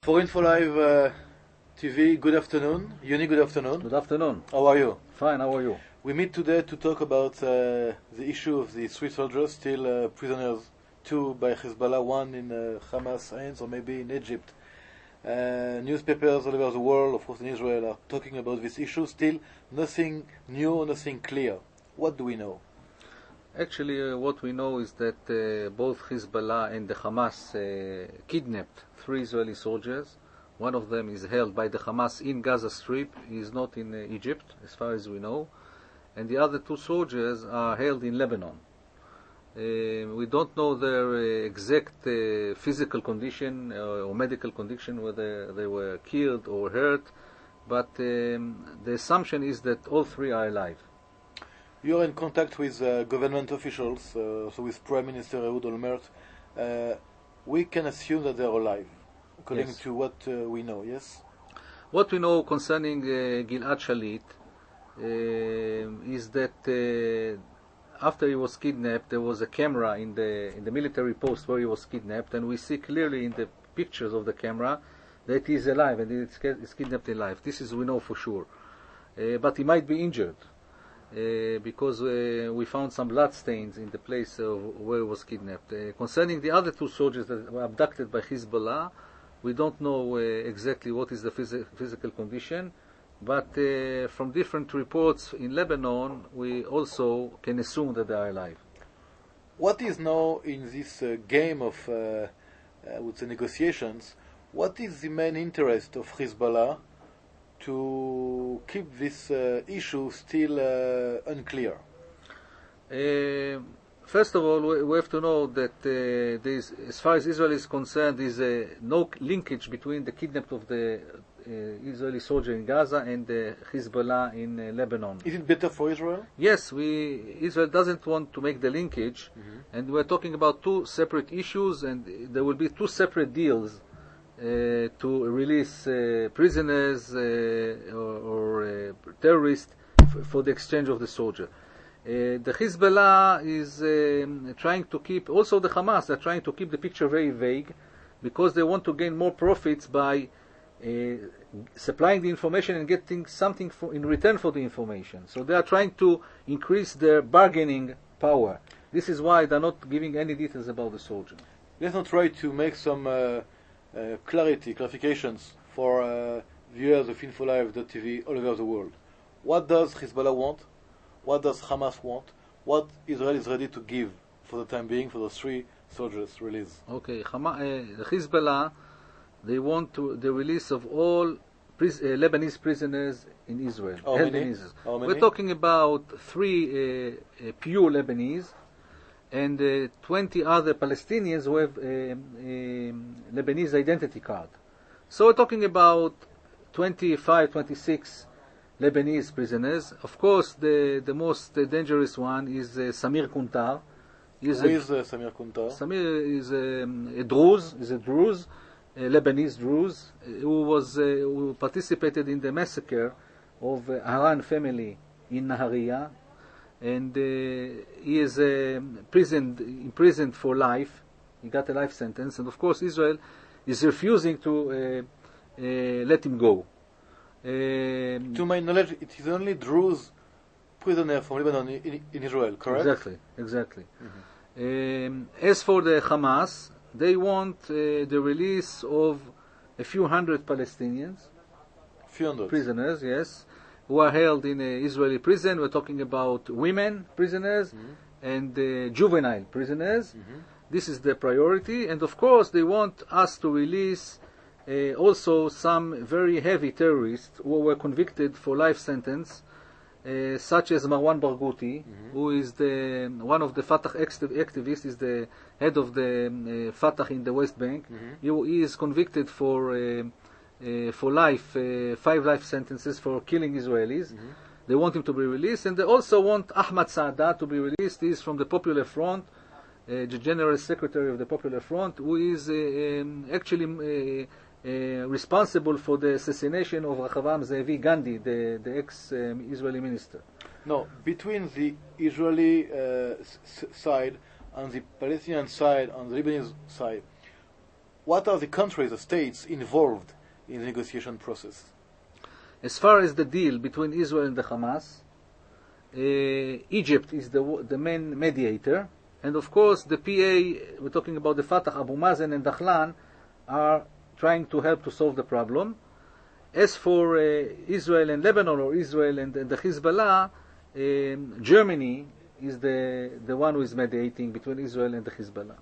For Info Live TV, good afternoon. Yoni, good afternoon. Good afternoon. How are you? Fine, how are you? We meet today to talk about the issue of the 3 soldiers still prisoners, 2 by Hezbollah, 1 in Hamas hands or maybe in Egypt. Newspapers all over the world, of course in Israel, are talking about this issue. Still nothing new, nothing clear. What do we know? Actually, what we know is that both Hezbollah and the Hamas kidnapped 3 Israeli soldiers. One of them is held by the Hamas in Gaza Strip. He is not in Egypt, as far as we know. And the other 2 soldiers are held in Lebanon. We don't know their exact physical condition or medical condition, whether they were killed or hurt, but the assumption is that all 3 are alive. You are in contact with government officials, so with Prime Minister Ehud Olmert. We can assume that they are alive, according Yes. to what we know, yes? What we know concerning Gilad Shalit is that after he was kidnapped, there was a camera in the military post where he was kidnapped, and we see clearly in the pictures of the camera that he is alive and is kidnapped alive. This is we know for sure. But he might be injured because we found some blood stains in the place where he was kidnapped. Concerning the other 2 soldiers that were abducted by Hezbollah, we don't know exactly what is the physical condition, but from different reports in Lebanon, we also can assume that they are alive. What is now in this game of I would say negotiations, what is the main interest of Hezbollah to keep this issue still unclear? First of all, we have to know that as far as Israel is concerned, there is no linkage between the kidnapping of the Israeli soldier in Gaza and the Hezbollah in Lebanon. Is it better for Israel? Yes, Israel doesn't want to make the linkage, and we're talking about 2 separate issues, and there will be 2 separate deals to release prisoners or terrorists for the exchange of the soldier. The Hezbollah is trying to keep, also the Hamas are trying to keep the picture very vague because they want to gain more profits by supplying the information and getting something in return for the information. So they are trying to increase their bargaining power. This is why they're not giving any details about the soldier. Let's not try to make some clarifications for viewers of InfoLive.tv all over the world. What does Hezbollah want? What does Hamas want? What Israel is ready to give for the time being for those 3 soldiers' release? Okay, Hezbollah, they want the release of all Lebanese prisoners in Israel. How many? We're talking about 3 pure Lebanese and 20 other Palestinians who have Lebanese identity card. So we're talking about 25, 26 Lebanese prisoners. Of course, the most dangerous one is Samir Kuntar. Who is Samir Kuntar? Samir is a Druze, a Lebanese Druze, who participated in the massacre of Haran family in Nahariya, and he is imprisoned for life. He got a life sentence, and of course Israel is refusing to let him go. To my knowledge, it is only Druze prisoner from Lebanon in Israel, correct? Exactly. As for the Hamas, they want the release of a few hundred Palestinians, prisoners, yes, who are held in an Israeli prison. We're talking about women prisoners and juvenile prisoners. This is the priority, and of course they want us to release also some very heavy terrorists who were convicted for life sentence, such as Marwan Barghouti, who is one of the Fatah activists, is the head of the Fatah in the West Bank. He is convicted for life, 5 life sentences for killing Israelis. They want him to be released, and they also want Ahmad Saada to be released. He is from the Popular Front, the General Secretary of the Popular Front, who is actually responsible for the assassination of Rehavam Ze'evi Gandhi, the ex-Israeli minister. No, between the Israeli side and the Palestinian side, on the Lebanese side, what are the countries, the states involved in the negotiation process? As far as the deal between Israel and the Hamas, Egypt is the main mediator, and of course the PA, we're talking about the Fatah, Abu Mazen and Dahlan, are trying to help to solve the problem. As for Israel and Lebanon, or Israel and the Hezbollah, Germany is the one who is mediating between Israel and the Hezbollah.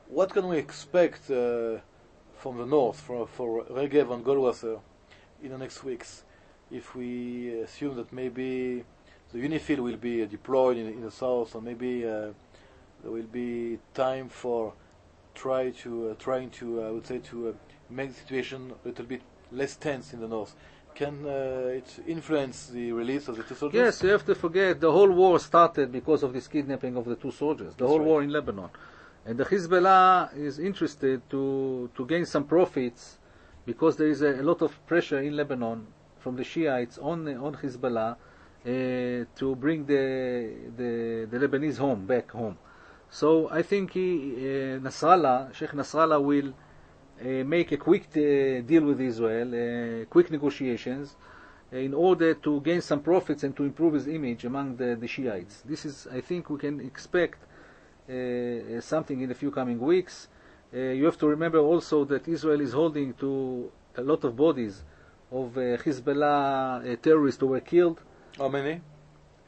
What can we expect from the north, for Regev and Goldwasser, in the next weeks, if we assume that maybe the UNIFIL will be deployed in the south, or maybe there will be time for trying to I would say to make the situation a little bit less tense in the north? Can it influence the release of the 2 soldiers? Yes, you have to forget the whole war started because of this kidnapping of the 2 soldiers. The whole war in Lebanon, and the Hezbollah is interested to gain some profits, because there is a lot of pressure in Lebanon from the Shiites on Hezbollah to bring the Lebanese back home. So I think Sheikh Nasrallah will make a quick deal with Israel, quick negotiations, in order to gain some profits and to improve his image among the Shiites. This is, I think, we can expect something in a few coming weeks. You have to remember also that Israel is holding to a lot of bodies of Hezbollah terrorists who were killed. How many?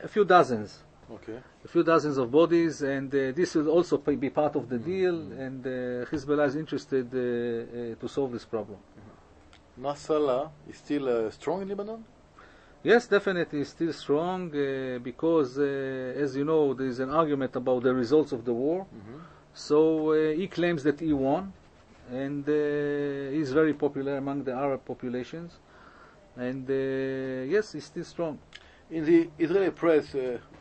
A few dozens. Okay. A few dozens of bodies, and this will also be part of the deal, and Hezbollah is interested to solve this problem. Nasrallah is still strong in Lebanon? Yes, definitely still strong, because, as you know, there is an argument about the results of the war. So he claims that he won, and he's very popular among the Arab populations. And yes, he's still strong. In the Israeli press,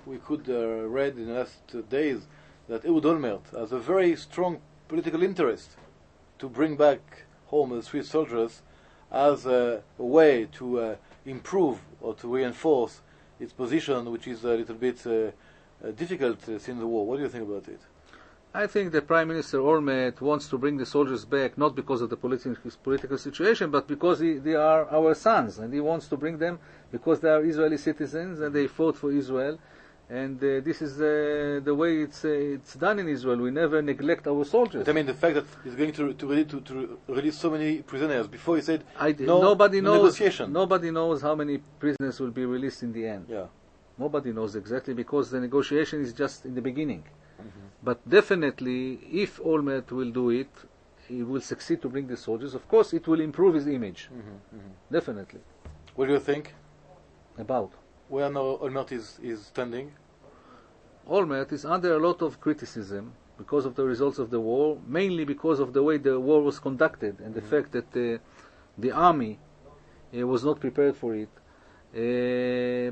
we could read in the last days that Ehud Olmert has a very strong political interest to bring back home the Swiss soldiers as a way to improve or to reinforce its position, which is a little bit difficult since the war. What do you think about it? I think the Prime Minister Olmert wants to bring the soldiers back, not because of the political situation, but because they are our sons, and he wants to bring them because they are Israeli citizens and they fought for Israel. And this is the way it's done in Israel. We never neglect our soldiers. But I mean, the fact that he's going to release so many prisoners. Before he said nobody knows. Negotiation. Nobody knows how many prisoners will be released in the end. Yeah. Nobody knows exactly, because the negotiation is just in the beginning. But definitely, if Olmert will do it, he will succeed to bring the soldiers. Of course, it will improve his image. Definitely. What do you think? About? Where now Olmert is standing? Olmert is under a lot of criticism because of the results of the war, mainly because of the way the war was conducted and the fact that the army was not prepared for it.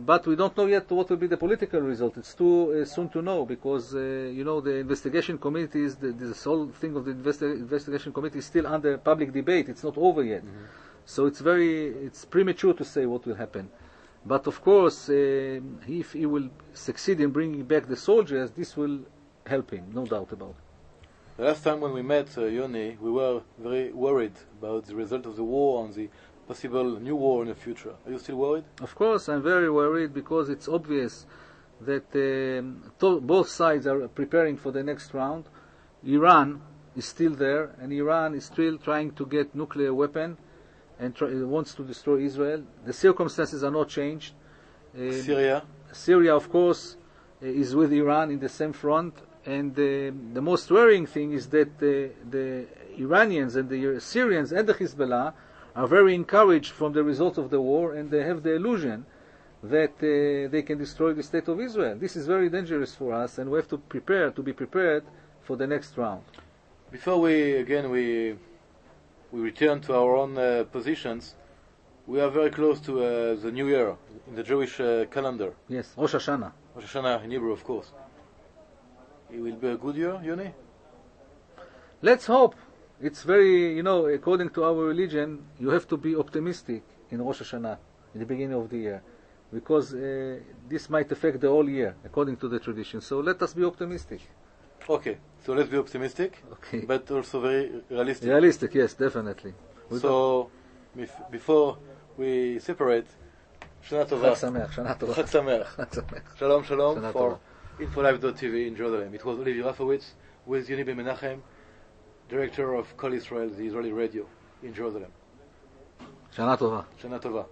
But we don't know yet what will be the political result. It's too soon to know, because the investigation committee this whole thing of the investigation committee is still under public debate. It's not over yet, so it's premature to say what will happen. But of course, if he will succeed in bringing back the soldiers, this will help him, no doubt about it. The last time when we met, Yoni, we were very worried about the result of the war and the possible new war in the future. Are you still worried? Of course, I'm very worried, because it's obvious that both sides are preparing for the next round. Iran is still there, and Iran is still trying to get nuclear weapon and wants to destroy Israel. The circumstances are not changed. Syria, of course, is with Iran in the same front, and the most worrying thing is that the Iranians and the Syrians and the Hezbollah are very encouraged from the results of the war, and they have the illusion that they can destroy the state of Israel. This is very dangerous for us, and we have to be prepared for the next round. Before we return to our own positions, we are very close to the New Year in the Jewish calendar. Yes, Rosh Hashanah. Rosh Hashanah in Hebrew, of course. It will be a good year, Yoni? Let's hope. It's very, according to our religion, you have to be optimistic in Rosh Hashanah, in the beginning of the year, because this might affect the whole year, according to the tradition. So let us be optimistic. Okay. So let's be optimistic, Okay. but also very realistic. Realistic, yes, definitely. So before we separate, Shana Tova. Chag Sameach, Shana Tova. Chag Sameach. Chag Sameach. Shalom, shalom Shana for Tova. InfoLive.tv in Jerusalem. It was Olivier Rafowitz with Yoni Ben Menachem, Director of Kol Israel, the Israeli radio in Jerusalem. Shana Tova. Shana Tova.